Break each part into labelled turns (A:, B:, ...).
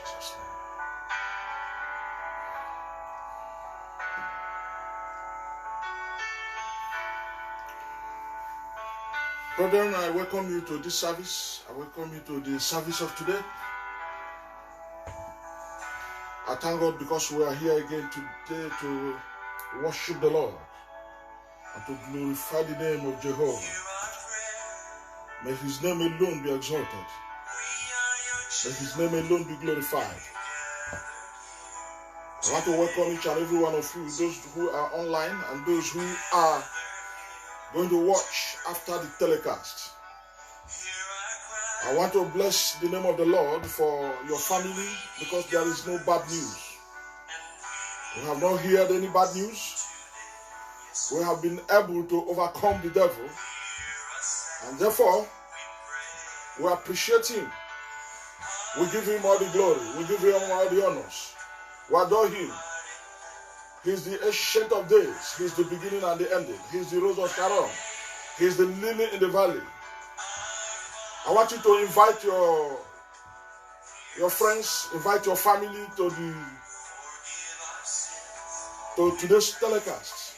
A: Jesus' name. Brethren, I welcome you to this service. I welcome you to the service of today. I thank God because we are here again today to worship the Lord and to glorify the name of Jehovah. May His name alone be exalted. May His name alone be glorified. I want to welcome each and every one of you, those who are online and those who are going to watch after the telecast. I want to bless the name of the Lord for your family because there is no bad news. We have not heard any bad news. We have been able to overcome the devil, and therefore we appreciate Him. We give Him all the glory. We give Him all the honors. We adore Him. He's the ancient of days. He's the beginning and the ending. He's the rose of Sharon. He's the lily in the valley. I want you to invite your friends, invite your family to today's telecast.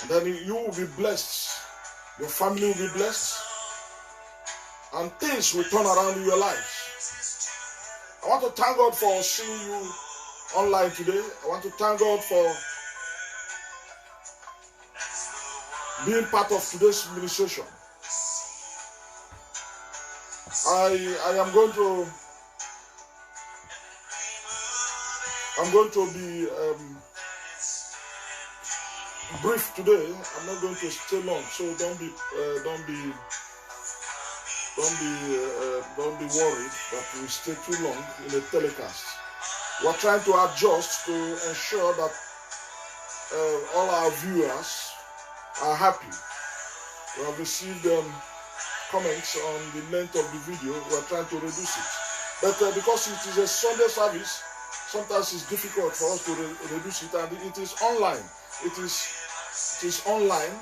A: And then you will be blessed. Your family will be blessed. And things will turn around in your lives. I want to thank God for seeing you online today. I want to thank God for being part of today's ministration. I'm going to be brief today. I'm not going to stay long, so don't be worried that we stay too long in the telecast. We're trying to adjust to ensure that all our viewers are happy. We have received comments on the length of the video. We are trying to reduce it. But because it is a Sunday service, sometimes it's difficult for us to reduce it, and it is online. It is online,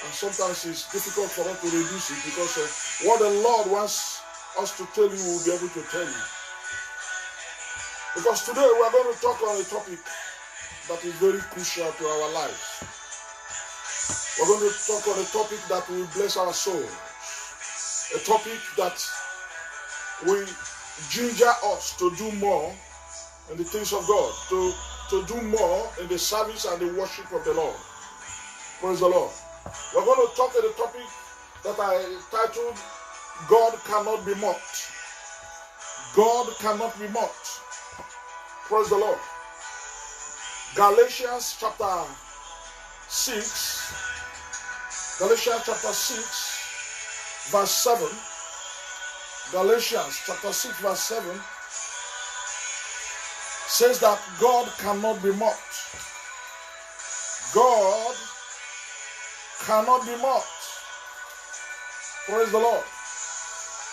A: and sometimes it's difficult for us to reduce it because what the Lord wants us to tell you, we'll be able to tell you. Because today we are going to talk on a topic that is very crucial to our lives. We're going to talk on a topic that will bless our soul. A topic that will ginger us to do more in the things of God, to do more in the service and the worship of the Lord. Praise the Lord. We're going to talk on a topic that I titled, God Cannot Be Mocked. God cannot be mocked. Praise the Lord. Galatians chapter 6. Galatians chapter 6. Verse 7, Galatians chapter 6 verse 7 says that God cannot be mocked. God cannot be mocked. Praise the Lord.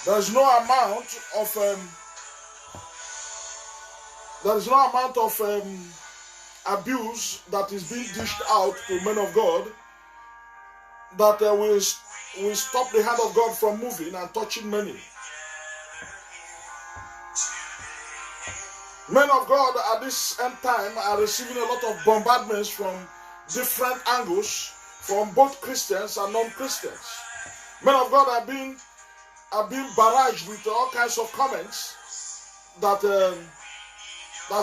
A: There is no amount of abuse that is being dished out to men of God that will stop the hand of God from moving and touching many. Men of God at this end time are receiving a lot of bombardments from different angles from both Christians and non-Christians. Men of God are being barraged with all kinds of comments that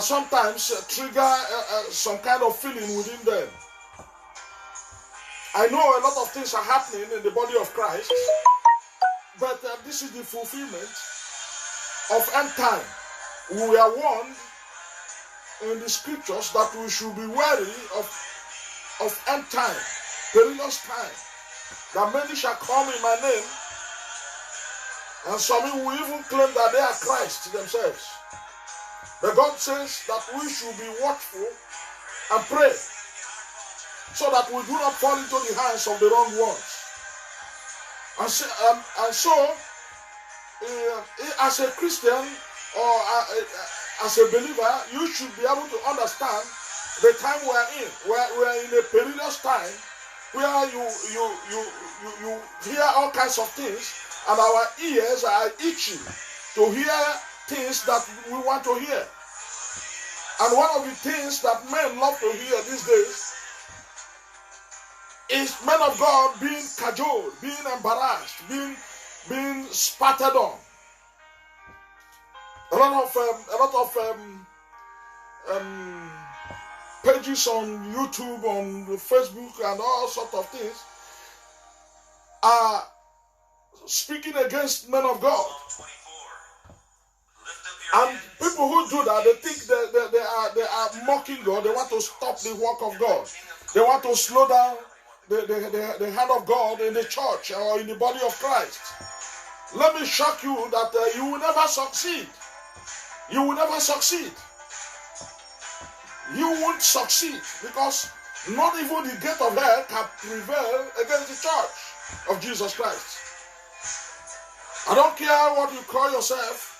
A: sometimes trigger some kind of feeling within them. I know a lot of things are happening in the body of Christ, but this is the fulfillment of end time. We are warned in the scriptures that we should be wary of end time, perilous time, that many shall come in my name, and some will even claim that they are Christ themselves. But God says that we should be watchful and pray, so that we do not fall into the hands of the wrong ones. And so as a Christian or as a believer, you should be able to understand the time we are in. We are in a perilous time where you hear all kinds of things, and our ears are itching to hear things that we want to hear. And one of the things that men love to hear these days is men of God being cajoled, being embarrassed, being spattered on. A lot of pages on YouTube, on Facebook, and all sorts of things are speaking against men of God. And people who do that, they think that they are mocking God. They want to stop the work of God. They want to slow down the hand of God in the church or in the body of Christ. Let me shock you that you will never succeed. You will never succeed. You won't succeed because not even the gate of hell can prevail against the church of Jesus Christ. I don't care what you call yourself.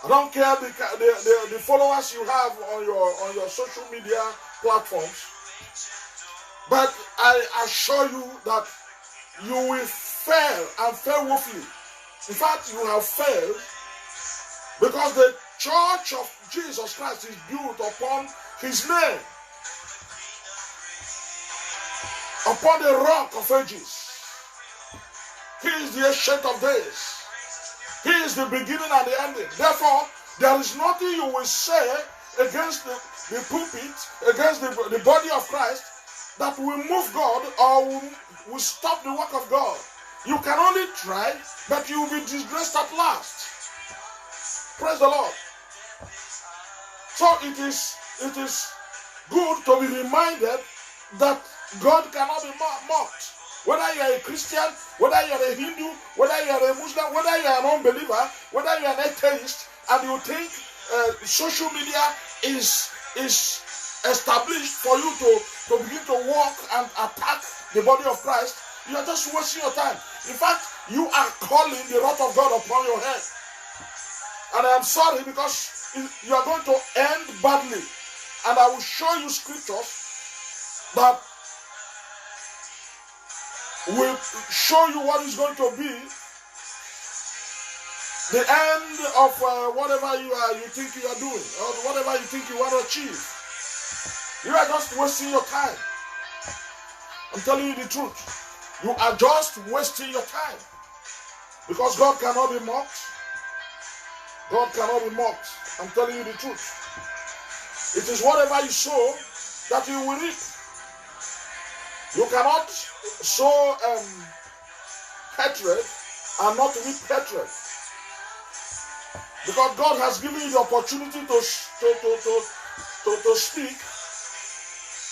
A: I don't care the followers you have on your social media platforms. But I assure you that you will fail and fail woefully. In fact, you have failed because the church of Jesus Christ is built upon his name, upon the rock of ages. He is the ancient of days. He is the beginning and the ending. Therefore, there is nothing you will say against the pulpit, against the body of Christ, that will move God or will stop the work of God. You can only try, but you will be disgraced at last. Praise the Lord. So it is good to be reminded that God cannot be mocked. Whether you are a Christian, whether you are a Hindu, whether you are a Muslim, whether you are an unbeliever, whether you are an atheist, and you think social media is established for you to begin to walk and attack the body of Christ, you are just wasting your time. In fact, you are calling the wrath of God upon your head. And I am sorry because you are going to end badly. And I will show you scriptures that will show you what is going to be the end of whatever you think you are doing, or whatever you think you want to achieve. You are just wasting your time. I'm telling you the truth. You are just wasting your time. Because God cannot be mocked. God cannot be mocked. I'm telling you the truth. It is whatever you sow that you will reap. You cannot sow hatred and not reap hatred. Because God has given you the opportunity to speak,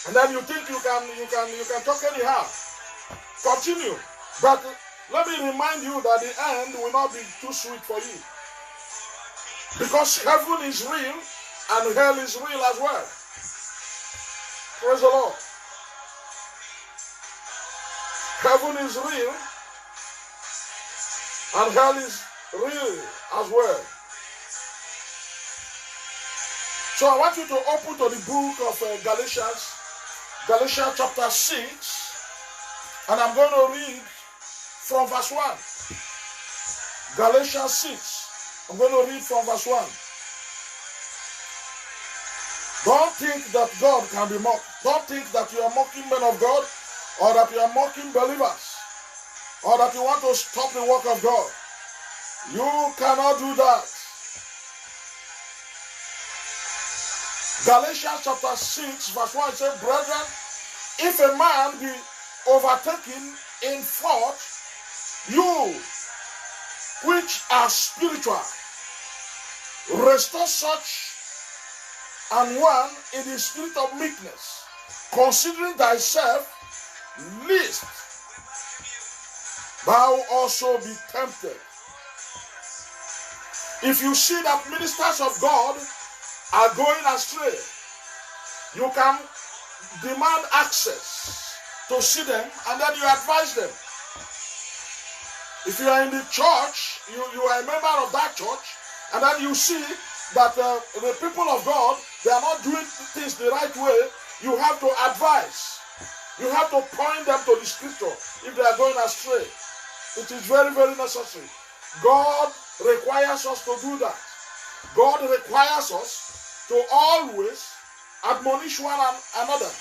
A: and then you think you can talk anyhow. Continue. But let me remind you that the end will not be too sweet for you. Because heaven is real and hell is real as well. Praise the Lord. Heaven is real and hell is real as well. So I want you to open to the book of Galatians chapter 6, and I'm going to read from verse 1. Galatians 6, I'm going to read from verse 1. Don't think that God can be mocked. Don't think that you are mocking men of God, or that you are mocking believers, or that you want to stop the work of God. You cannot do that. Galatians chapter 6 verse 1 says, brethren, if a man be overtaken in fault, you which are spiritual, restore such an one in the spirit of meekness, considering thyself, lest thou also be tempted. If you see that ministers of God are going astray, you can demand access to see them, and then you advise them. If you are in the church, you are a member of that church, and then you see that the people of God, they are not doing things the right way, you have to advise. You have to point them to the scripture if they are going astray. It is very, very necessary. God requires us to do that. God requires us to always admonish one another,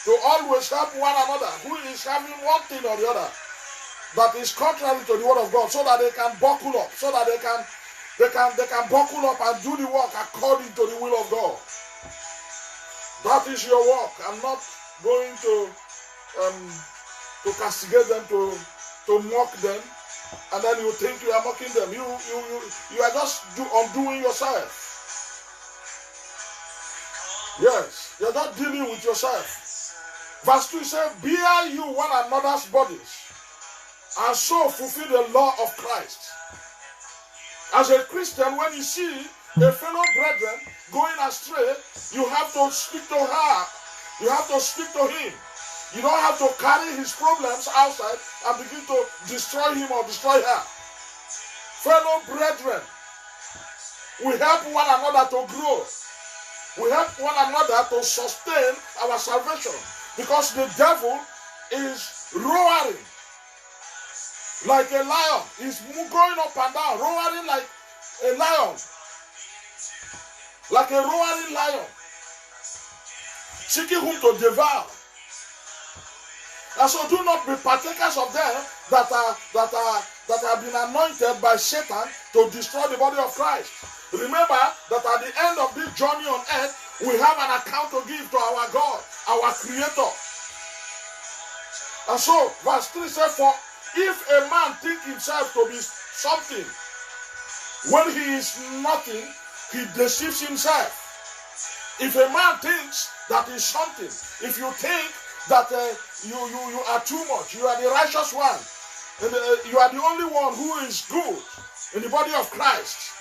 A: to always help one another who is having one thing or the other that is contrary to the word of God, so that they can buckle up, so that they can buckle up and do the work according to the will of God. That is your work. I'm not going to castigate them, to mock them, and then you think you are mocking them. You are just undoing yourself. Yes, you're not dealing with yourself. Verse 2 says, bear you one another's bodies, and so fulfill the law of Christ. As a Christian, when you see a fellow brethren going astray, you have to speak to her. You have to speak to him. You don't have to carry his problems outside and begin to destroy him or destroy her. Fellow brethren, we help one another to grow. We help one another to sustain our salvation, because the devil is roaring like a lion. He's going up and down, roaring like a lion, like a roaring lion, seeking whom to devour. And so do not be partakers of them that have been anointed by Satan to destroy the body of Christ. Remember that at the end of this journey on earth, we have an account to give to our God, our Creator. And so, verse 3 says, for if a man think himself to be something, when he is nothing, he deceives himself. If a man thinks that he is something, if you think that you are too much, you are the righteous one, and you are the only one who is good in the body of Christ,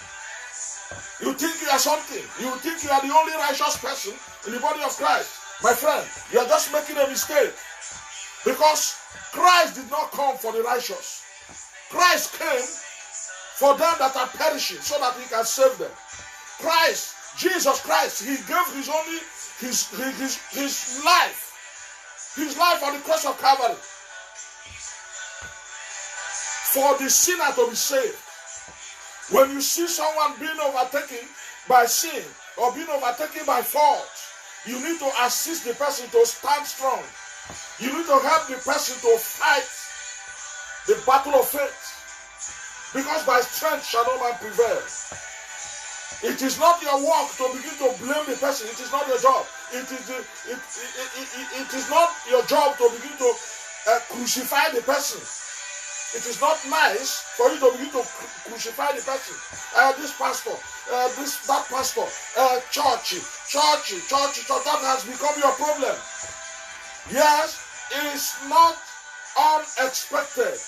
A: you think you are something, you think you are the only righteous person in the body of Christ, my friend, you are just making a mistake. Because Christ did not come for the righteous. Christ came for them that are perishing, so that he can save them. Christ, Jesus Christ, he gave his life on the cross of Calvary for the sinner to be saved. When you see someone being overtaken by sin or being overtaken by fault, you need to assist the person to stand strong. You need to help the person to fight the battle of faith. Because by strength shall no man prevail. It is not your work to begin to blame the person. It is not your job. It is not your job to begin to crucify the person. It is not nice for you to begin to crucify the person. This pastor, that pastor, church. That has become your problem. Yes, it is not unexpected,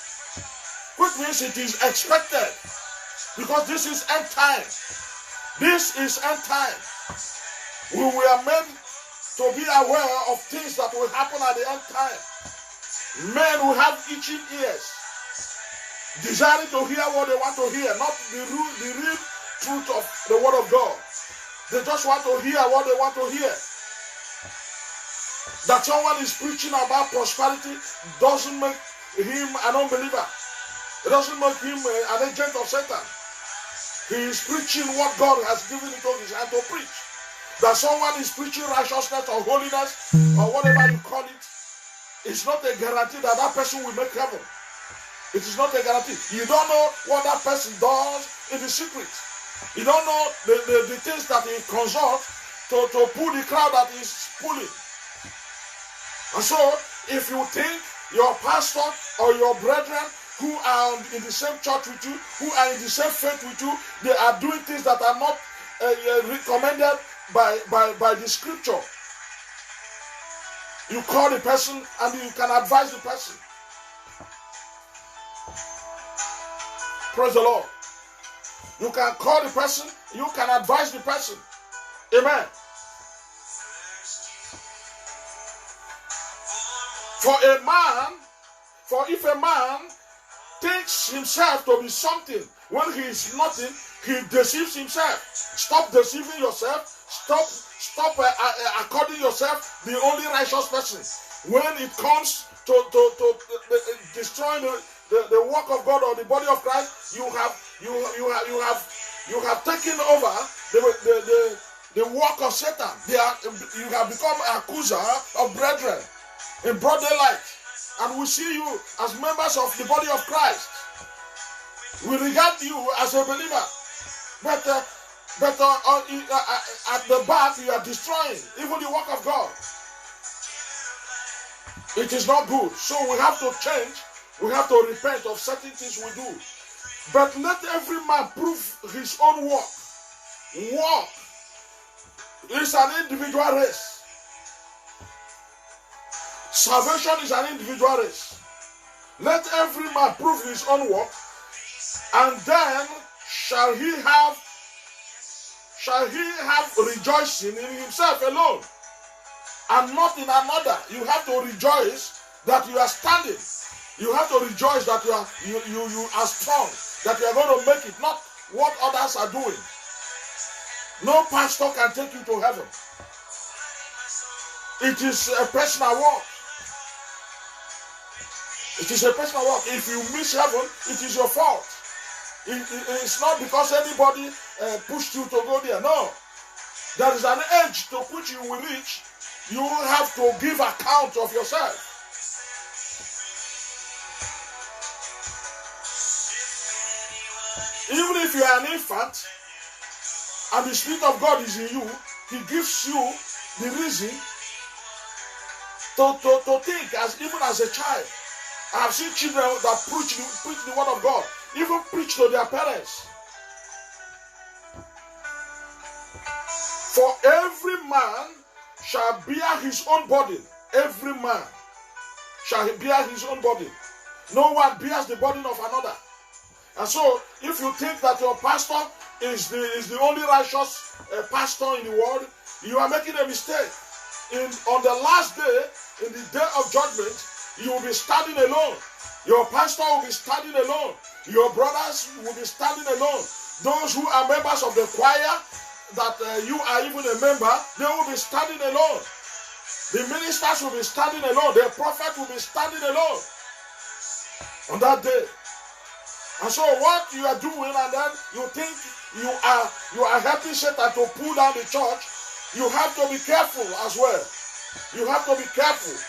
A: which means it is expected, because this is end time. This is end time. We were meant to be aware of things that will happen at the end time. Men will have itching ears, desiring to hear what they want to hear, not the real truth of the word of God. They just want to hear what they want to hear. That someone is preaching about prosperity doesn't make him an unbeliever. It doesn't make him an agent of Satan. He is preaching what God has given into his hand to preach. That someone is preaching righteousness or holiness or whatever you call it, it's not a guarantee that that person will make heaven. It is not a guarantee. You don't know what that person does in the secret. You don't know the things that he consults to pull the crowd that he's pulling. And so, if you think your pastor or your brethren who are in the same church with you, who are in the same faith with you, they are doing things that are not recommended by the scripture, you call the person and you can advise the person. Praise the Lord. You can call the person, you can advise the person. Amen. For if a man thinks himself to be something when he is nothing, he deceives himself. Stop deceiving yourself. Stop according yourself the only righteous person. When it comes to destroying the work of God or the body of Christ, you have taken over the work of Satan. You have become an accuser of brethren in broad daylight. And we see you as members of the body of Christ. We regard you as a believer. But at the back, you are destroying even the work of God. It is not good. So we have to change. We have to repent of certain things we do. But let every man prove his own work. Work is an individual race. Salvation is an individual race. Let every man prove his own work, and then shall he have rejoicing in himself alone, and not in another. You have to rejoice that you are standing. You have to rejoice that you are strong, that you are going to make it, not what others are doing. No pastor can take you to heaven. It is a personal work. It is a personal work. If you miss heaven, it is your fault. It's not because anybody pushed you to go there. No. There is an age to which you will reach. You will have to give account of yourself. Even if you are an infant and the Spirit of God is in you, He gives you the reason to think even as a child. I have seen children that preach the word of God, even preach to their parents. For every man shall bear his own burden. Every man shall bear his own burden. No one bears the burden of another. And so, if you think that your pastor is the only righteous pastor in the world, you are making a mistake. On the last day, in the day of judgment, you will be standing alone. Your pastor will be standing alone. Your brothers will be standing alone. Those who are members of the choir, that you are even a member, they will be standing alone. The ministers will be standing alone. The prophet will be standing alone on that day. And so what you are doing, and then you think you are helping Satan to pull down the church, you have to be careful as well. You have to be careful.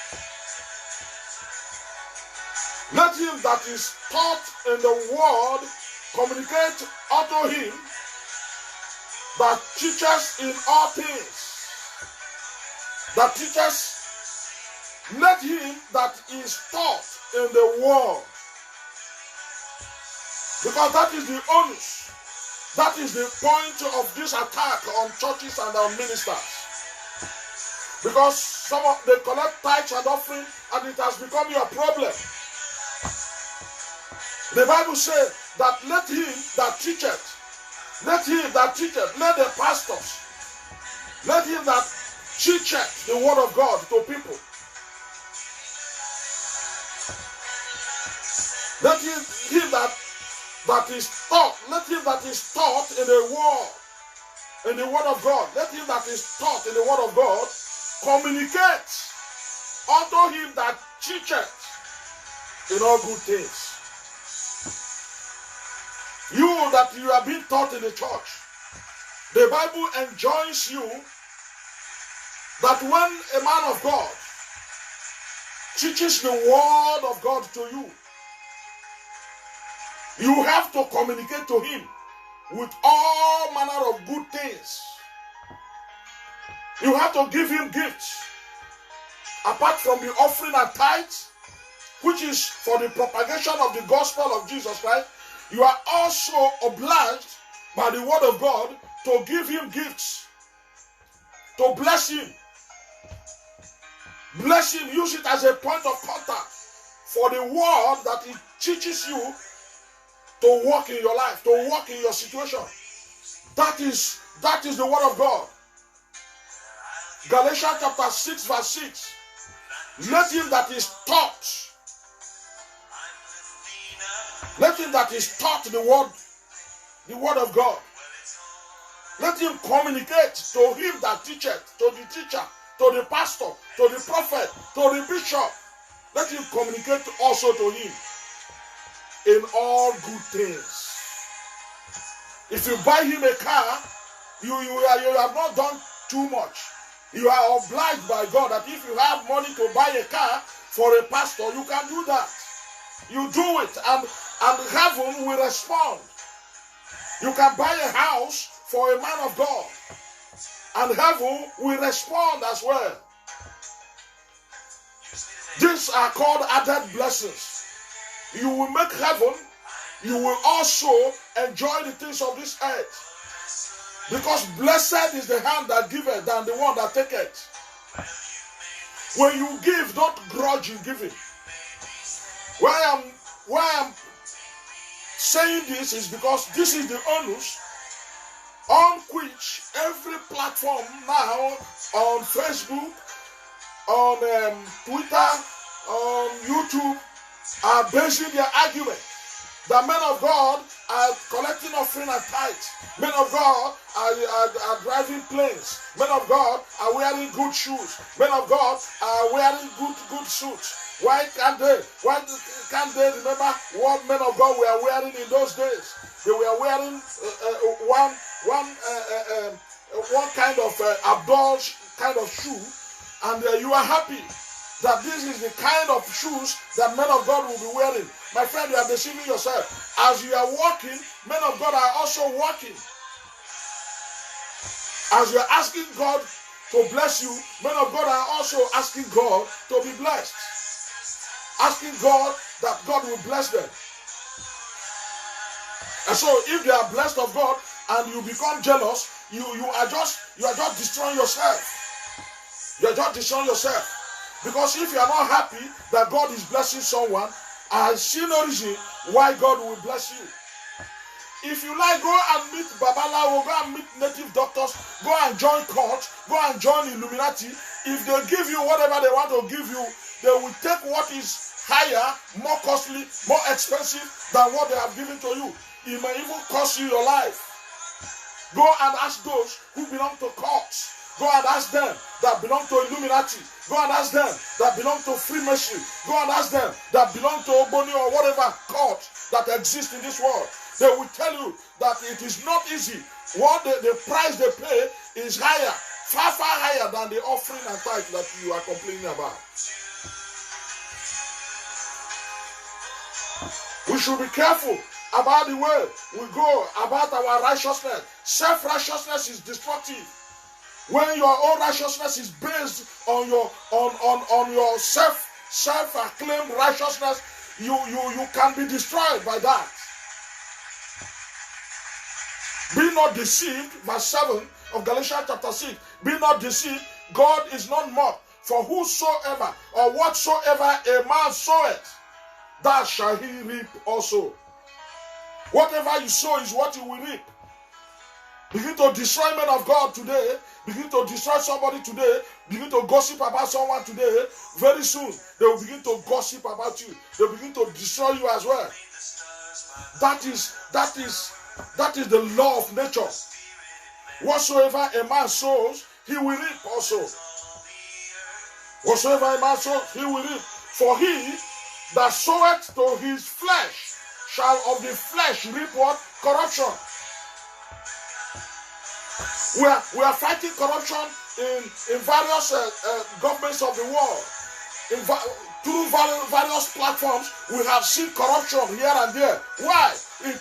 A: Let him that is taught in the word communicate unto him that teaches in all things. That teaches, let him that is taught in the word. Because that is the onus. That is the point of this attack on churches and on ministers. Because they collect tithes and offering, and it has become your problem. The Bible says that let him that teacheth, let the pastors, let him that teacheth the word of God to people. Let him that is taught, let him that is taught in the word of God, let him that is taught in the word of God communicate unto him that teacheth in all good things. You that you are being taught in the church, the Bible enjoins you that when a man of God teaches the word of God to you, you have to communicate to him with all manner of good things. You have to give him gifts. Apart from the offering and tithes, which is for the propagation of the gospel of Jesus Christ, you are also obliged by the word of God to give him gifts, to bless him. Bless him, use it as a point of contact for the word that it teaches you to walk in your life, to walk in your situation. That is the word of God. Galatians chapter 6 verse 6. Let him that is taught, let him that is taught the word of God, let him communicate to him that teacheth, to the teacher, to the pastor, to the prophet, to the bishop. Let him communicate also to him in all good things. If you buy him a car, you have not done too much. You are obliged by God that if you have money to buy a car for a pastor, you can do that. You do it, and heaven will respond. You can buy a house for a man of God, and heaven will respond as well. These are called added blessings. You will make heaven, you will also enjoy the things of this earth. Because blessed is the hand that giveth than the one that taketh. When you give, don't grudge in giving. Why I'm saying this is because this is the onus on which every platform now, on Facebook, on Twitter, on YouTube, are basing their argument. The men of God are collecting offering and tithes. Men of God are driving planes. Men of God are wearing good shoes. Men of God are wearing good suits. Why can't they remember what men of God were wearing in those days? They were wearing one kind of outdoor kind of shoe, and you are happy that this is the kind of shoes that men of God will be wearing. My friend, you are deceiving yourself. As you are walking, men of God are also walking. As you are asking God to bless you, men of God are also asking God to be blessed. Asking God that God will bless them. And so if they are blessed of God and you become jealous, you are just destroying yourself. You are just destroying yourself. Because if you are not happy that God is blessing someone, I see no reason why God will bless you. If you like, go and meet Babalawo, go and meet native doctors, go and join court, go and join Illuminati. If they give you whatever they want to give you, they will take what is higher, more costly, more expensive than what they have given to you. It may even cost you your life. Go and ask those who belong to courts. Go and ask them that belong to Illuminati. Go and ask them that belong to Freemasonry. Go and ask them that belong to Ogboni or whatever court that exists in this world. They will tell you that it is not easy. What the price they pay is higher, far higher than the offering and tithe that you are complaining about. We should be careful about the way we go about our righteousness. Self-righteousness is destructive. When your own righteousness is based on your self-acclaimed righteousness, you can be destroyed by that. Be not deceived, verse 7 of Galatians chapter 6. Be not deceived, God is not mocked. For whosoever or whatsoever a man soweth, that shall he reap also. Whatever you sow is what you will reap. Begin to destroy men of God today. Begin to destroy somebody today. Begin to gossip about someone today. Very soon, they will begin to gossip about you. They will begin to destroy you as well. That is the law of nature. Whatsoever a man sows, he will reap also. Whatsoever a man sows, he will reap. For he that soweth to his flesh shall of the flesh reap what? Corruption. We are fighting corruption in various governments of the world. Through various platforms, we have seen corruption here and there. Why? It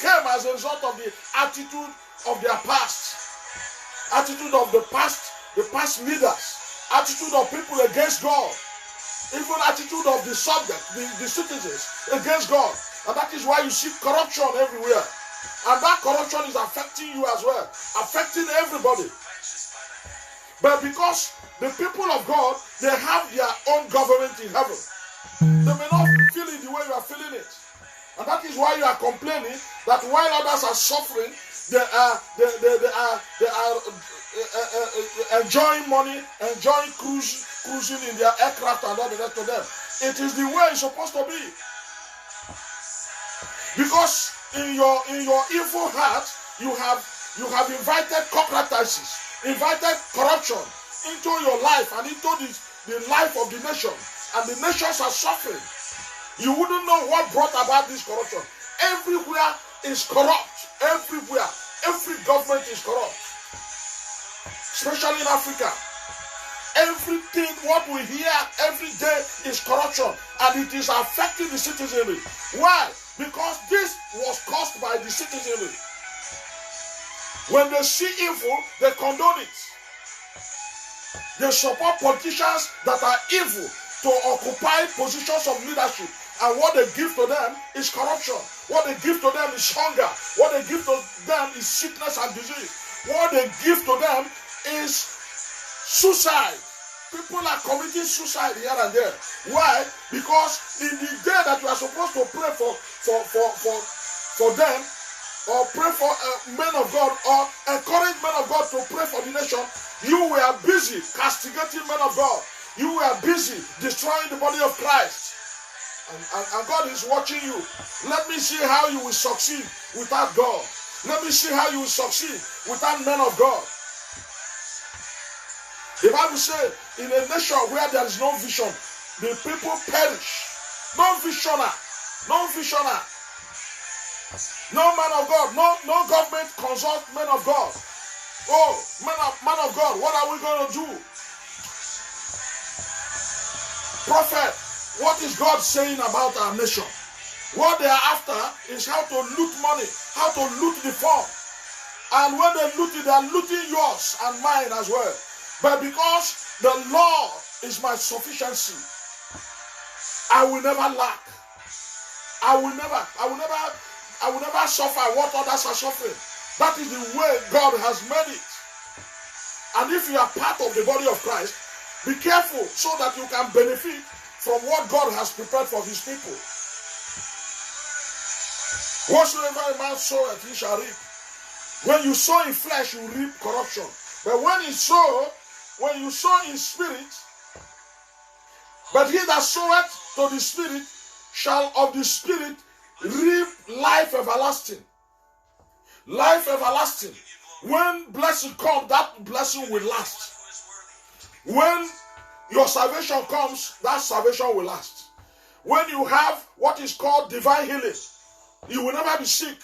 A: came as a result of the attitude of their past. Attitude of the past leaders. Attitude of people against God. Even attitude of the subject, the citizens against God. And that is why you see corruption everywhere. And that corruption is affecting you as well. Affecting everybody. But because the people of God, they have their own government in heaven. They may not feel it the way you are feeling it. And that is why you are complaining that while others are suffering, they are enjoying money, enjoying cruising in their aircraft and all the rest of them. It is the way it's supposed to be. Because in your evil heart, you have invited cockroaches, invited corruption into your life and into the life of the nation, and the nations are suffering. You wouldn't know what brought about this corruption. Everywhere is corrupt. Everywhere, every government is corrupt, especially in Africa. Everything, what we hear every day is corruption, and it is affecting the citizenry. Why? Because this was caused by the citizenry. When they see evil, they condone it. They support politicians that are evil to occupy positions of leadership. And what they give to them is corruption. What they give to them is hunger. What they give to them is sickness and disease. What they give to them is suicide. People are committing suicide here and there. Why? Because in the day that you are supposed to pray for them, or pray for men of God, or encourage men of God to pray for the nation, you were busy castigating men of God. You were busy destroying the body of Christ. And God is watching you. Let me see how you will succeed without God. Let me see how you will succeed without men of God. The Bible says, in a nation where there is no vision, the people perish. No visioner. No visioner. No man of God. No government consult men of God. Oh, man of God, what are we going to do? Prophet, what is God saying about our nation? What they are after is how to loot money, how to loot the poor. And when they loot it, they are looting yours and mine as well. But because the Lord is my sufficiency, I will never lack. I will never suffer what others are suffering. That is the way God has made it. And if you are part of the body of Christ, be careful so that you can benefit from what God has prepared for his people. Whatsoever a man soweth, he shall reap. When you sow in flesh, you reap corruption. But when you sow in spirit, but he that soweth to the spirit shall of the spirit reap life everlasting. Life everlasting. When blessing comes, that blessing will last. When your salvation comes, that salvation will last. When you have what is called divine healing, you will never be sick.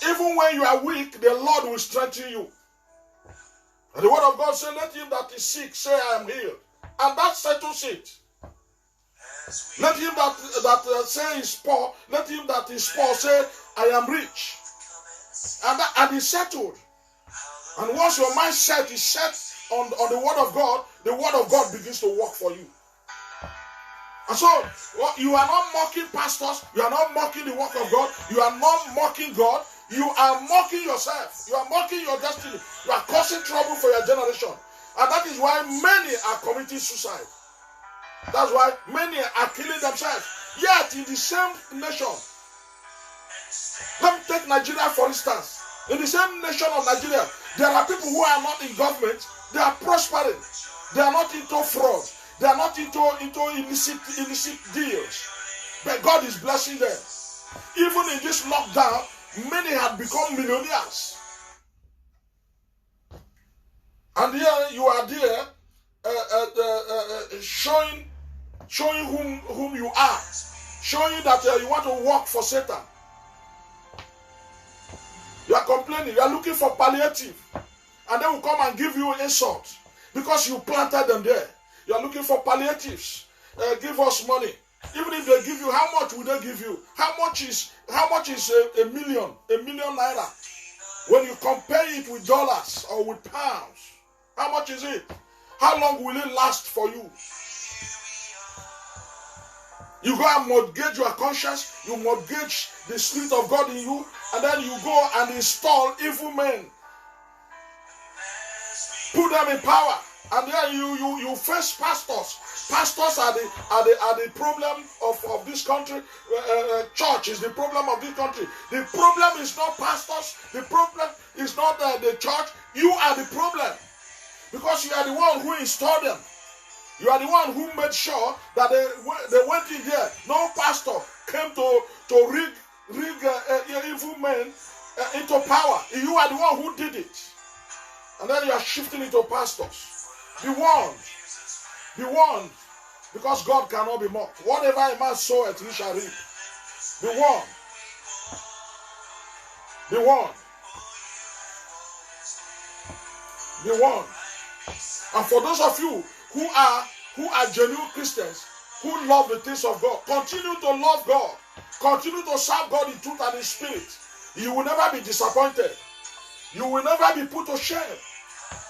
A: Even when you are weak, the Lord will strengthen you. And the word of God says, let him that is sick say, I am healed. And that settles it. Let him that say is poor, let him that is poor say, I am rich. And it's settled. And once your mindset is set on the word of God begins to work for you. And so, you are not mocking pastors, you are not mocking the work of God, you are not mocking God, you are mocking yourself, you are mocking your destiny, you are causing trouble for your generation. And that is why many are committing suicide. That's why many are killing themselves. Yet in the same nation, let me take Nigeria for instance. In the same nation of Nigeria, there are people who are not in government, they are prospering. They are not into fraud. They are not into illicit deals. But God is blessing them. Even in this lockdown, many have become millionaires. And here you are there showing whom you are. Showing that you want to work for Satan. You are complaining. You are looking for palliative. And they will come and give you insult. Because you planted them there. You are looking for palliatives. Give us money. Even if they give you, how much will they give you? How much is a million naira? When you compare it with dollars or with pounds, how much is it? How long will it last for you? You go and mortgage your conscience, you mortgage the Spirit of God in you, and then you go and install evil men. Put them in power. And then you face pastors. Pastors are the problem of this country. Church is the problem of this country. The problem is not pastors. The problem is not the church. You are the problem. Because you are the one who installed them. You are the one who made sure that they went in there. No pastor came to rig evil men into power. You are the one who did it. And then you are shifting into pastors. Be warned. Be warned. Because God cannot be mocked. Whatever a man soweth, he shall reap. Be warned. Be warned. Be warned. And for those of you who are genuine Christians, who love the things of God, continue to love God. Continue to serve God in truth and in spirit. You will never be disappointed. You will never be put to shame.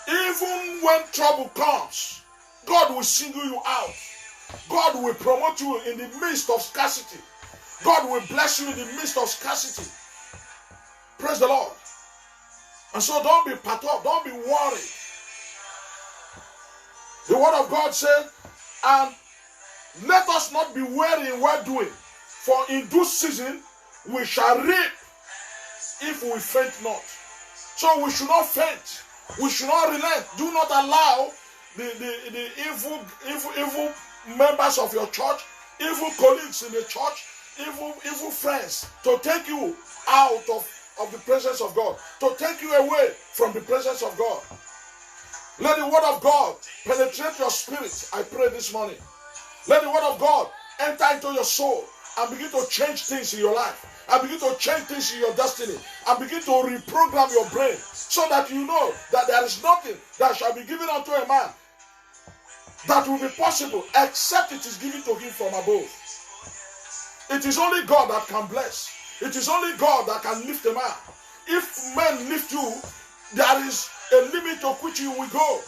A: Even when trouble comes, God will single you out. God will promote you in the midst of scarcity. God will bless you in the midst of scarcity. Praise the Lord. And so don't be perturbed. Don't be worried. The word of God said, and let us not be weary in well doing, for in due season we shall reap if we faint not. So we should not faint. We should not relent. Do not allow the evil members of your church, evil colleagues in the church, evil friends to take you out of the presence of God, to take you away from the presence of God. Let the word of God penetrate your spirit, I pray this morning. Let the word of God enter into your soul and begin to change things in your life, and begin to change things in your destiny, and begin to reprogram your brain, so that you know that there is nothing that shall be given unto a man that will be possible except it is given to him from above. It is only God that can bless. It is only God that can lift a man. If men lift you, there is a limit to which you will go,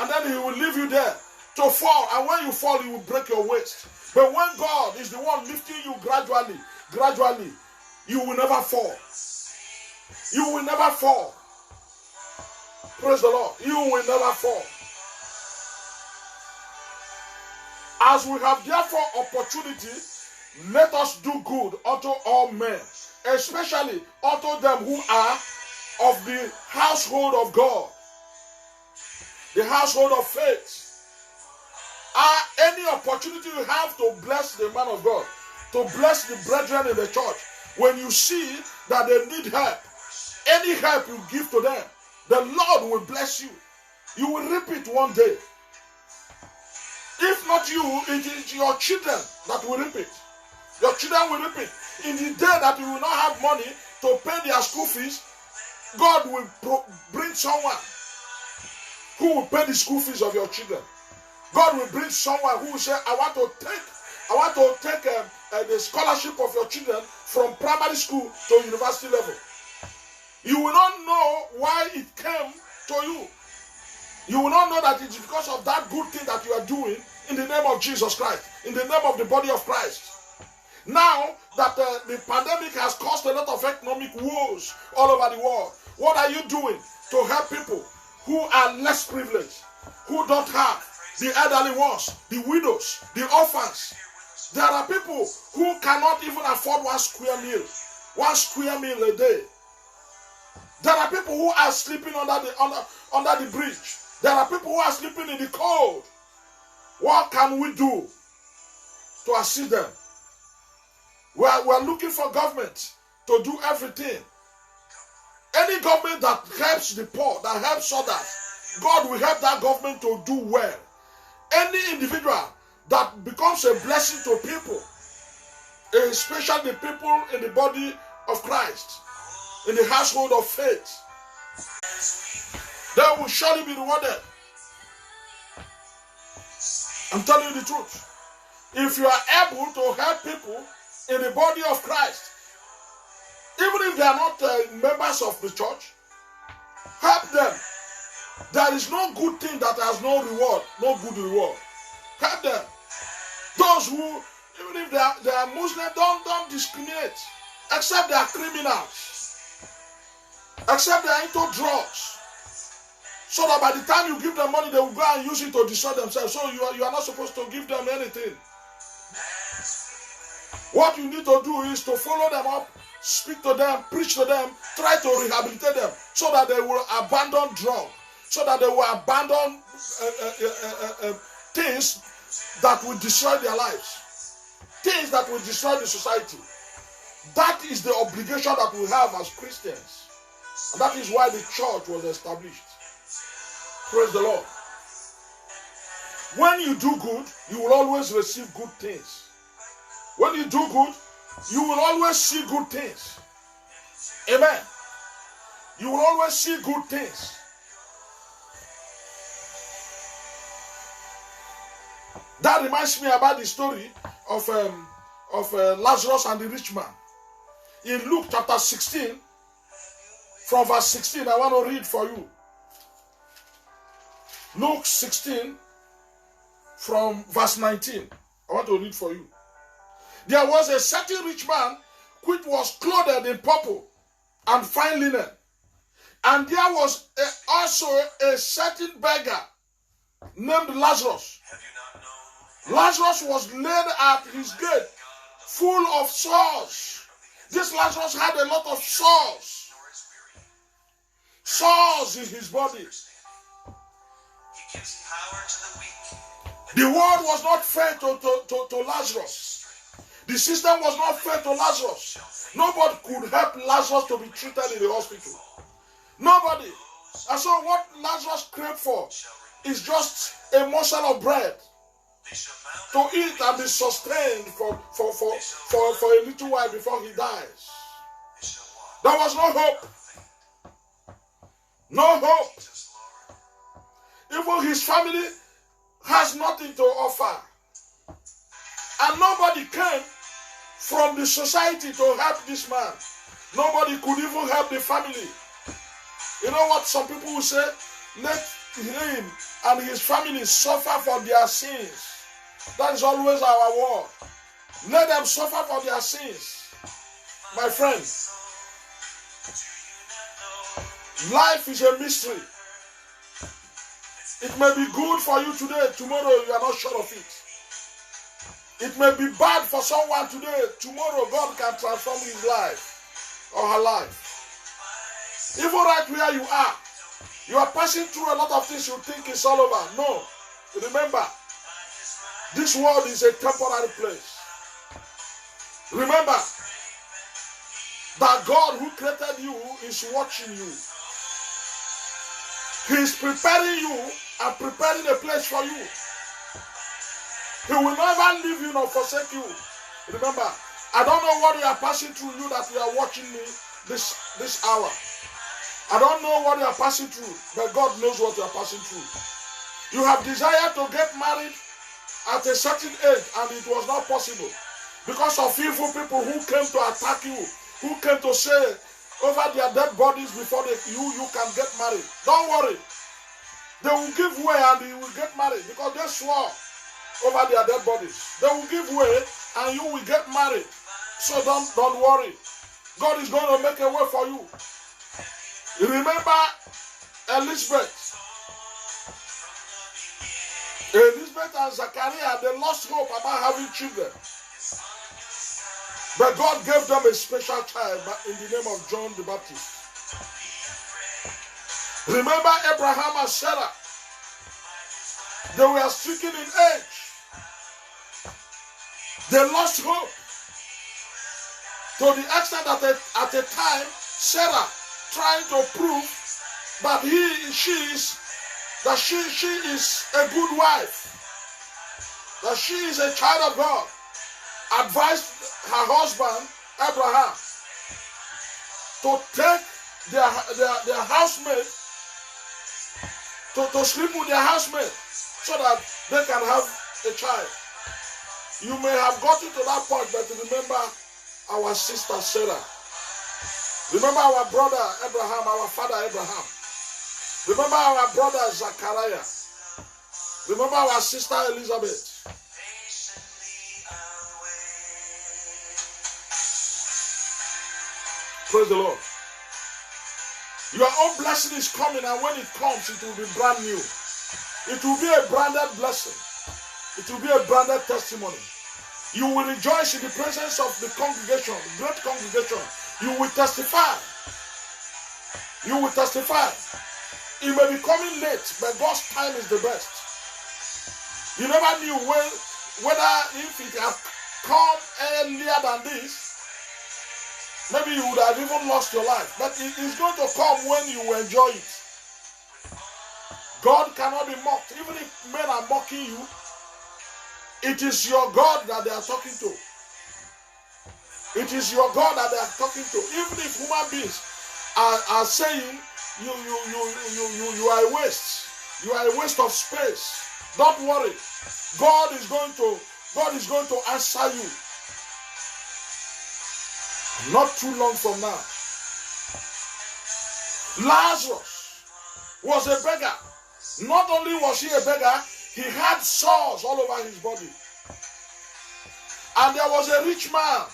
A: and then he will leave you there to fall, and when you fall, you will break your waist. But when God is the one lifting you gradually, you will never fall. You will never fall. Praise the Lord. You will never fall. As we have therefore opportunity, let us do good unto all men, especially unto them who are of the household of God, the household of faith. Any opportunity you have to bless the man of God, to bless the brethren in the church, when you see that they need help, any help you give to them, the Lord will bless you. You will reap it one day. If not you, it is your children that will reap it. Your children will reap it. In the day that you will not have money to pay their school fees, God will bring someone who will pay the school fees of your children. God will bring someone who will say, I want to take the scholarship of your children from primary school to university level. You will not know why it came to you. You will not know that it's because of that good thing that you are doing in the name of Jesus Christ, in the name of the body of Christ. Now that the pandemic has caused a lot of economic woes all over the world, what are you doing to help people who are less privileged, who don't have, the elderly ones, the widows, the orphans? There are people who cannot even afford one square meal a day. There are people who are sleeping under the bridge. There are people who are sleeping in the cold. What can we do to assist them? We are looking for government to do everything. Any government that helps the poor, that helps others, God will help that government to do well. Any individual that becomes a blessing to people, especially the people in the body of Christ, in the household of faith, they will surely be rewarded. I'm telling you the truth. If you are able to help people in the body of Christ, even if they are not members of the church, help them. There is no good thing that has no reward, no good reward. Help them. Those who, even if they are Muslim, don't discriminate. Except they are criminals. Except they are into drugs. So that by the time you give them money, they will go and use it to destroy themselves. So you are not supposed to give them anything. What you need to do is to follow them up, speak to them, preach to them, try to rehabilitate them so that they will abandon drugs, so that they will abandon things that will destroy their lives, things that will destroy the society. That is the obligation that we have as Christians. And that is why the church was established. Praise the Lord. When you do good, you will always receive good things. When you do good, you will always see good things. Amen. You will always see good things. That reminds me about the story of Lazarus and the rich man. In Luke chapter 16, from verse 16, I want to read for you. Luke 16, from verse 19. I want to read for you. There was a certain rich man which was clothed in purple and fine linen. And there was also a certain beggar named Lazarus. Lazarus was laid at his gate, full of sores. This Lazarus had a lot of sores. Sores in his body. The world was not fair to Lazarus. The system was not fair to Lazarus. Nobody could help Lazarus to be treated in the hospital. Nobody. And so what Lazarus craved for is just a morsel of bread to eat and be sustained for a little while before he dies. There was no hope. No hope. Even his family has nothing to offer. And nobody came from the society to help this man. Nobody could even help the family. You know what some people will say? Let him and his family suffer for their sins. That is always our word. Let them suffer for their sins. My friends, life is a mystery. It may be good for you today, tomorrow you are not sure of it. It may be bad for someone today, tomorrow God can transform his life or her life. Even right where you are passing through a lot of things you think is all over. No, remember, this world is a temporary place. Remember that God who created you is watching you. He is preparing you and preparing a place for you. He will never leave you nor forsake you. Remember, I don't know what you are passing through, you that you are watching me this hour. I don't know what you are passing through, but God knows what you are passing through. You have desired to get married at a certain age and it was not possible because of evil people who came to attack you, who came to say over their dead bodies before you can get married. Don't worry. They will give way and you will get married because they swore over their dead bodies. They will give way and you will get married. So don't worry. God is going to make a way for you. Remember Elizabeth and Zachariah, they lost hope about having children. But God gave them a special child in the name of John the Baptist. Remember Abraham and Sarah. They were stricken in age. They lost hope. To the extent that at a time, Sarah trying to prove that she is a good wife, that she is a child of God, advised her husband Abraham to take their housemaid to sleep with their housemaid so that they can have a child. You may have gotten to that point, but remember our sister Sarah. Remember our brother Abraham, our father Abraham. Remember our brother Zachariah. Remember our sister Elizabeth. Praise the Lord. Your own blessing is coming, and when it comes, it will be brand new. It will be a branded blessing. It will be a branded testimony. You will rejoice in the presence of the congregation, great congregation. You will testify. You will testify. It may be coming late, but God's time is the best. You never knew whether if it had come earlier than this, maybe you would have even lost your life. But it is going to come when you enjoy it. God cannot be mocked. Even if men are mocking you, it is your God that they are talking to. It is your God that they are talking to. Even if human beings are saying you are a waste. You are a waste of space. Don't worry. God is going to answer you. Not too long from now. Lazarus was a beggar. Not only was he a beggar, he had sores all over his body. And there was a rich man,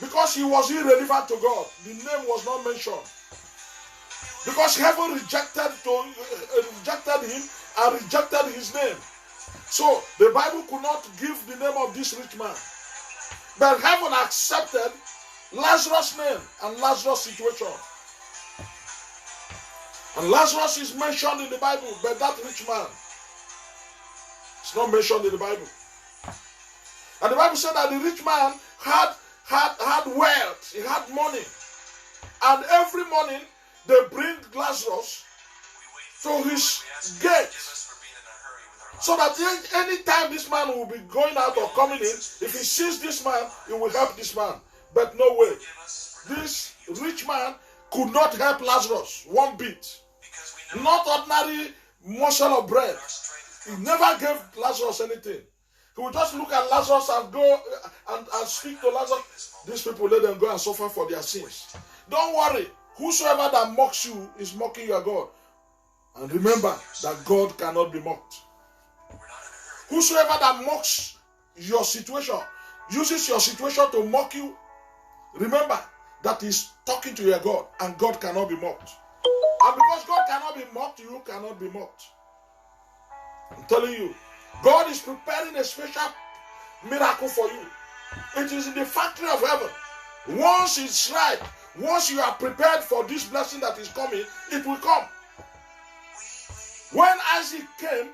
A: because he was irrelevant to God. The name was not mentioned. Because heaven rejected him and rejected his name. So the Bible could not give the name of this rich man. But heaven accepted Lazarus' name and Lazarus' situation. And Lazarus is mentioned in the Bible, but that rich man is not mentioned in the Bible. And the Bible said that the rich man had wealth, he had money. And every morning they bring Lazarus to his gate. So that any time this man will be going out or coming in, if he sees this man, he will help this man. But no way. This rich man could not help Lazarus one bit. Not ordinary morsel of bread. He never gave Lazarus anything. He would just look at Lazarus and go and speak to Lazarus. These people, let them go and suffer for their sins. Don't worry. Whosoever that mocks you is mocking your God. And remember that God cannot be mocked. Whosoever that mocks your situation, uses your situation to mock you, remember that he's talking to your God, and God cannot be mocked. And because God cannot be mocked, you cannot be mocked. I'm telling you, God is preparing a special miracle for you. It is in the factory of heaven. Once it's right, once you are prepared for this blessing that is coming, it will come. When Isaac came,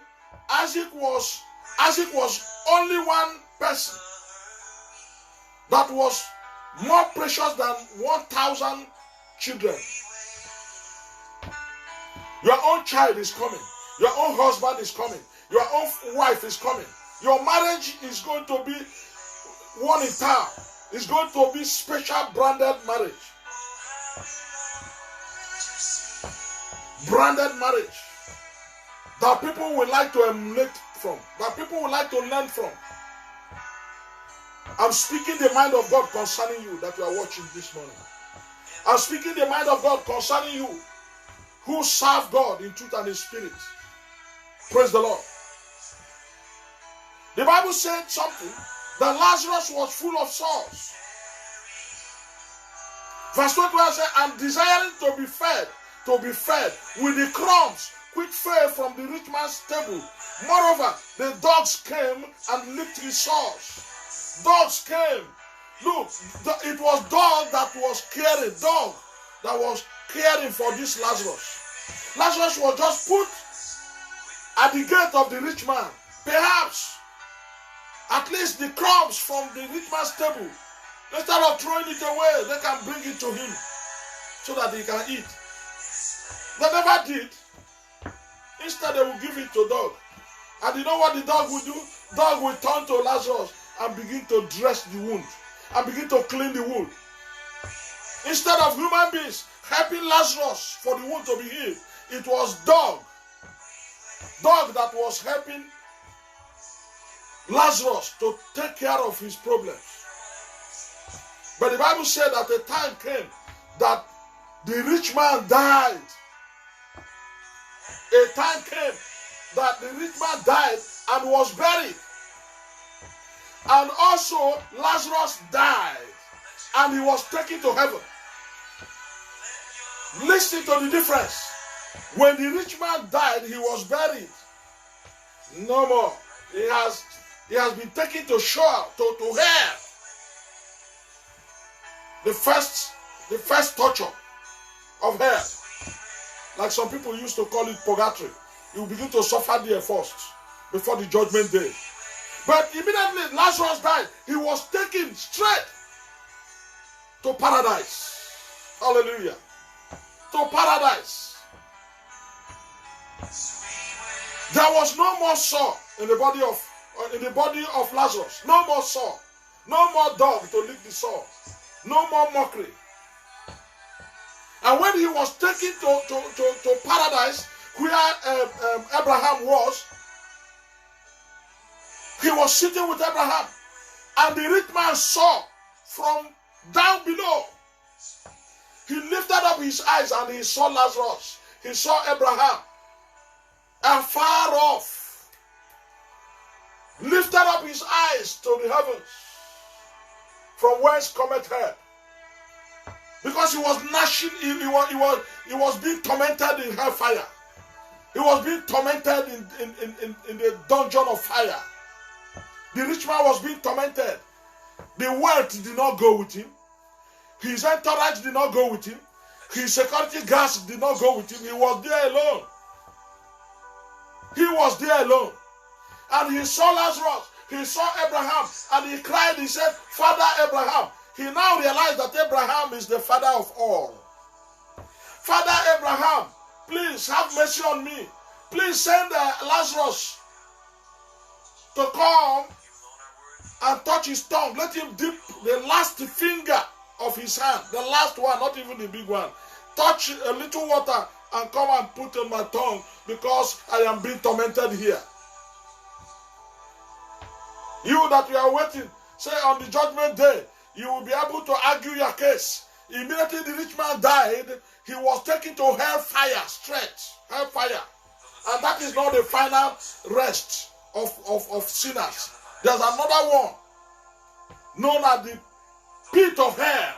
A: Isaac was only one person that was more precious than 1,000 children. Your own child is coming. Your own husband is coming. Your own wife is coming. Your marriage is going to be one in town. It's going to be special branded marriage. Branded marriage. That people would like to emulate from. That people would like to learn from. I'm speaking the mind of God concerning you that you are watching this morning. I'm speaking the mind of God concerning you who serve God in truth and in spirit. Praise the Lord. The Bible said something, that Lazarus was full of sores. Verse 21 says, and desiring to be fed with the crumbs which fell from the rich man's table. Moreover, the dogs came and licked his sores. Dogs came. Look, it was dog that was caring for this Lazarus. Lazarus was just put at the gate of the rich man. Perhaps, at least the crumbs from the rich man's table, instead of throwing it away, they can bring it to him so that he can eat. They never did. Instead, they will give it to dog. And you know what the dog will do? Dog will turn to Lazarus and begin to dress the wound and begin to clean the wound. Instead of human beings helping Lazarus for the wound to be healed, it was dog that was helping Lazarus to take care of his problems. But the Bible said that a time came that the rich man died. A time came that the rich man died and was buried. And also Lazarus died and he was taken to heaven. Listen to the difference. When the rich man died, he was buried. No more. He has been taken to shore, to hell. The first torture of hell. Like some people used to call it purgatory. You will begin to suffer there first, before the judgment day. But immediately Lazarus died, he was taken straight to paradise. Hallelujah. To paradise. There was no more sore in the body of Lazarus. No more sore. No more dog to lick the sore. No more mockery. And when he was taken to paradise, where Abraham was, he was sitting with Abraham. And the rich man saw from down below. He lifted up his eyes and he saw Lazarus. He saw Abraham afar off. Lifted up his eyes to the heavens, from whence cometh help. Because he was gnashing, he was being tormented in hellfire. He was being tormented in the dungeon of fire. The rich man was being tormented. The wealth did not go with him. His entourage did not go with him. His security guards did not go with him. He was there alone. He was there alone. And he saw Lazarus. He saw Abraham. And he cried. He said, Father Abraham. He now realized that Abraham is the father of all. Father Abraham, please have mercy on me. Please send Lazarus to come and touch his tongue. Let him dip the last finger of his hand, the last one, not even the big one. Touch a little water and come and put on my tongue, because I am being tormented here. You that you are waiting, say on the judgment day, you will be able to argue your case. Immediately the rich man died, he was taken to hellfire, straight, hellfire. And that is not the final rest of sinners. There's another one, known as the pit of hell.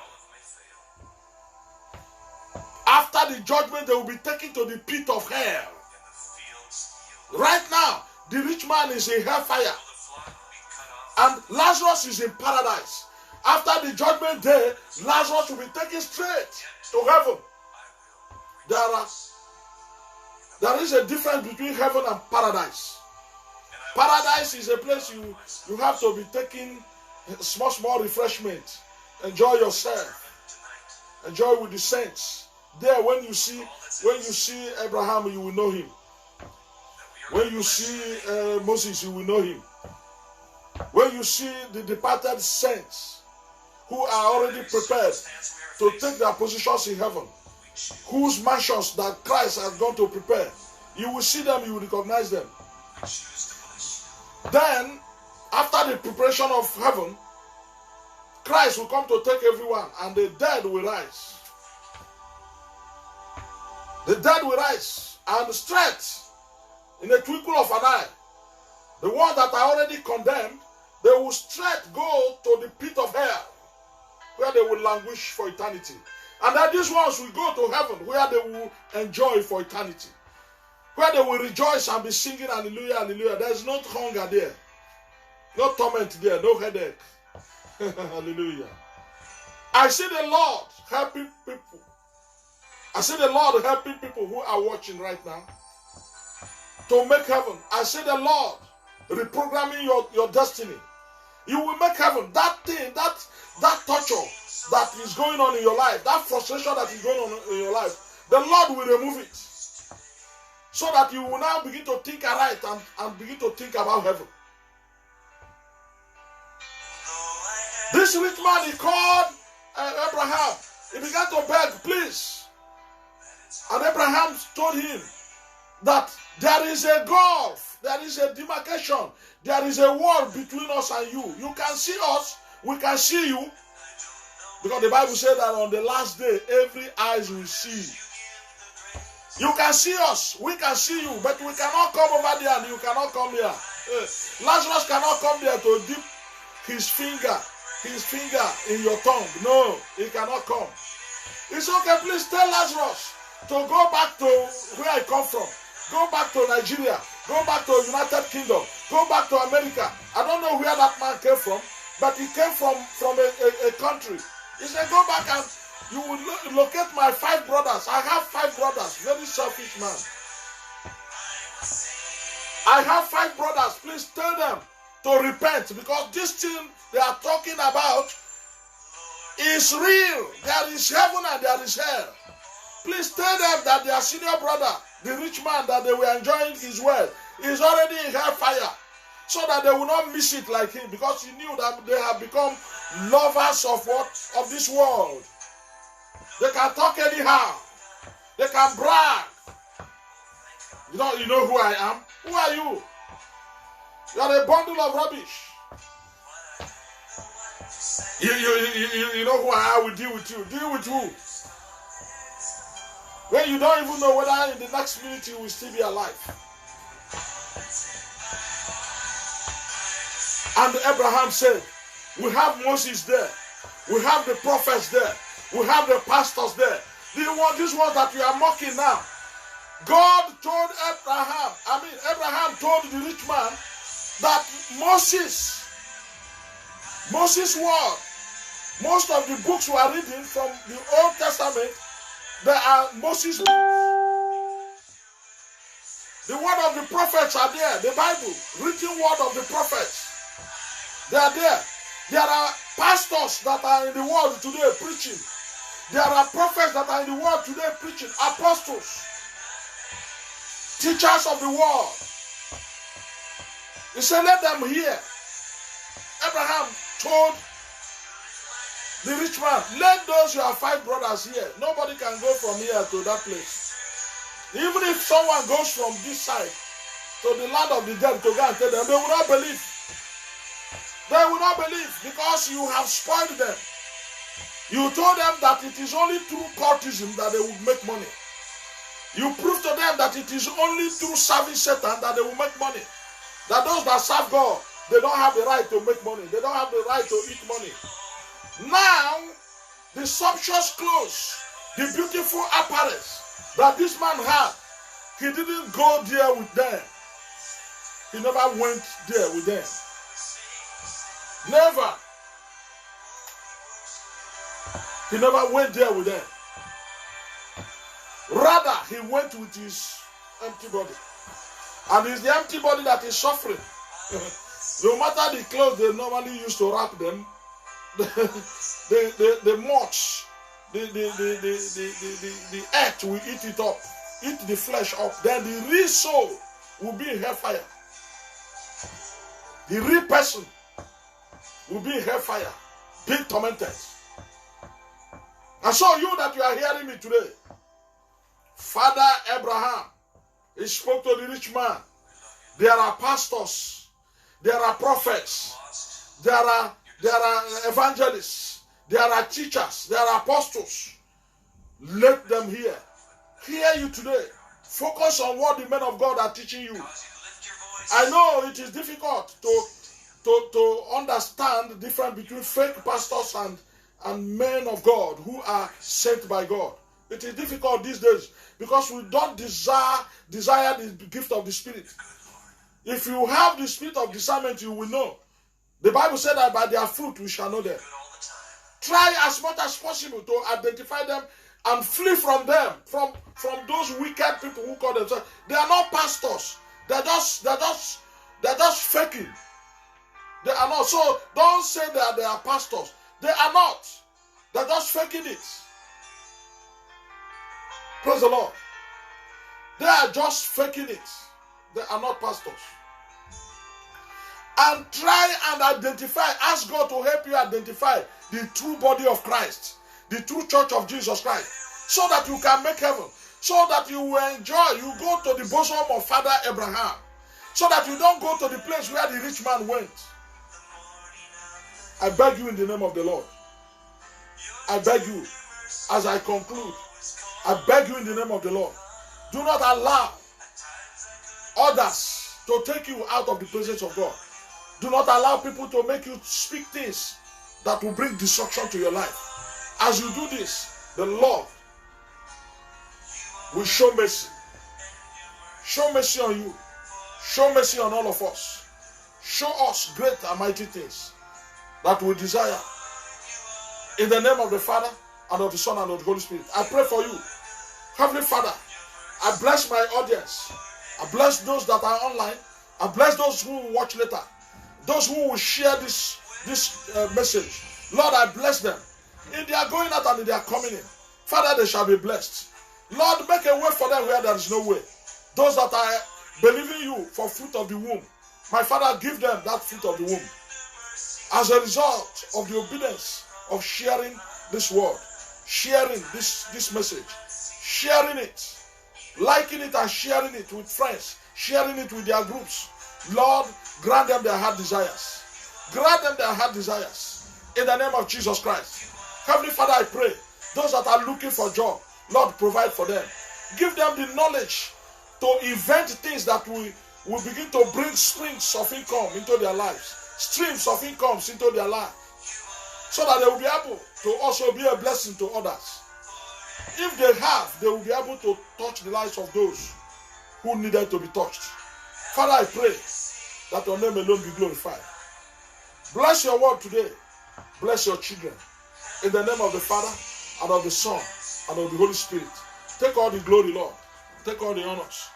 A: After the judgment, they will be taken to the pit of hell. Right now, the rich man is in hellfire, and Lazarus is in paradise. After the judgment day, Lazarus will be taken straight to heaven. There is a difference between heaven and paradise. Paradise is a place you have to be taking small refreshment. Enjoy yourself. Enjoy with the saints. There, when you see Abraham, you will know him. When you see Moses, you will know him. When you see the departed saints who are already prepared to take their positions in heaven, whose mansions that Christ has gone to prepare, you will see them, you will recognize them. Then, after the preparation of heaven, Christ will come to take everyone, and the dead will rise. The dead will rise, and straight, in a twinkle of an eye, the ones that are already condemned, they will straight go to the pit of hell, where they will languish for eternity. And then these ones will go to heaven, where they will enjoy for eternity, where they will rejoice and be singing hallelujah, hallelujah. There is no hunger there, no torment there, no headache. Hallelujah. I see the Lord helping people. I see the Lord helping people who are watching right now to make heaven. I see the Lord reprogramming your destiny. You will make heaven. That thing, that torture that is going on in your life, that frustration that is going on in your life, the Lord will remove it, so that you will now begin to think aright and begin to think about heaven. This rich man, he called Abraham. He began to beg, please. And Abraham told him that there is a gulf, there is a demarcation, there is a wall between us and you. You can see us, we can see you. Because the Bible said that on the last day, every eyes will see. You can see us, we can see you, but we cannot come over there and you cannot come here. Lazarus cannot come there to dip his finger in your tongue. No, he cannot come. It's okay, please tell Lazarus to go back to where I come from. Go back to Nigeria. Go back to United Kingdom. Go back to America. I don't know where that man came from, but he came from a country. He said, go back and you will locate my 5 brothers. I have 5 brothers. Very selfish man. I have 5 brothers. Please tell them to repent, because this thing they are talking about is real. There is heaven and there is hell. Please tell them that their senior brother, the rich man that they were enjoying his wealth, is already in hellfire, so that they will not miss it like him, because he knew that they have become lovers of this world. They can talk anyhow. They can brag. You know who I am? Who are you? You are a bundle of rubbish. You know who I will deal with you. Deal with who? When you don't even know whether in the next minute you will still be alive. And Abraham said, we have Moses there. We have the prophets there. We have the pastors there. This one that you are mocking now. God told Abraham told the rich man that Moses' word, most of the books we are reading from the Old Testament, they are Moses' books. The word of the prophets are there. The Bible, written word of the prophets, they are there. There are pastors that are in the world today preaching. There are prophets that are in the world today preaching. Apostles, teachers of the world. He said, let them hear. Abraham told the rich man, let those your 5 brothers hear. Nobody can go from here to that place. Even if someone goes from this side to the land of the dead to go and tell them, they will not believe. They will not believe because you have spoiled them. You told them that it is only through cultism that they will make money. You proved to them that it is only through serving Satan that they will make money. That those that serve God, they don't have the right to make money. They don't have the right to eat money. Now, the sumptuous clothes, the beautiful apparatus that this man had, he didn't go there with them. He never went there with them. Never. He never went there with them. Rather, he went with his empty body. And it's the empty body that is suffering. No matter the clothes they normally use to wrap them, the moths, the earth will eat it up, eat the flesh up. Then the real soul will be in hellfire. The real person will be in hellfire, being tormented. And so you that you are hearing me today, Father Abraham, he spoke to the rich man. There are pastors, there are prophets, there are evangelists, there are teachers, there are apostles. Let them hear. Hear you today. Focus on what the men of God are teaching you. I know it is difficult to understand the difference between fake pastors and men of God who are sent by God. It is difficult these days because we don't desire the gift of the Spirit. If you have the spirit of discernment, you will know. The Bible said that by their fruit we shall know them. Try as much as possible to identify them and flee from them, from those wicked people who call themselves. They are not pastors. They're just faking. They are not. So don't say that they are pastors. They are not. They're just faking it. Praise the Lord. They are just faking it. They are not pastors. And try and identify, ask God to help you identify the true body of Christ, the true church of Jesus Christ, so that you can make heaven, so that you will enjoy, you go to the bosom of Father Abraham, so that you don't go to the place where the rich man went. I beg you in the name of the Lord. I beg you, as I conclude, I beg you in the name of the Lord, do not allow others to take you out of the presence of God. Do not allow people to make you speak things that will bring destruction to your life. As you do this, the Lord will show mercy. Show mercy on you. Show mercy on all of us. Show us great and mighty things that we desire. In the name of the Father, and of the Son, and of the Holy Spirit. I pray for you. Heavenly Father, I bless my audience. I bless those that are online. I bless those who will watch later. Those who will share this message. Lord, I bless them. In their going out and in their coming in. Father, they shall be blessed. Lord, make a way for them where there is no way. Those that are believing you for fruit of the womb. My Father, give them that fruit of the womb. As a result of the obedience of sharing this word. sharing this message, sharing it, liking it and sharing it with friends, sharing it with their groups. Lord, grant them their heart desires. Grant them their heart desires. In the name of Jesus Christ. Heavenly Father, I pray, those that are looking for job, Lord, provide for them. Give them the knowledge to invent things that will begin to bring streams of income into their lives. Streams of income into their life. So that they will be able to also be a blessing to others. If they have, they will be able to touch the lives of those who needed to be touched. Father, I pray that your name alone be glorified. Bless your word today. Bless your children. In the name of the Father, and of the Son, and of the Holy Spirit. Take all the glory, Lord. Take all the honors.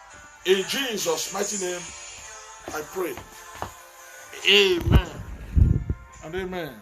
A: In Jesus' mighty name, I pray. Amen and amen.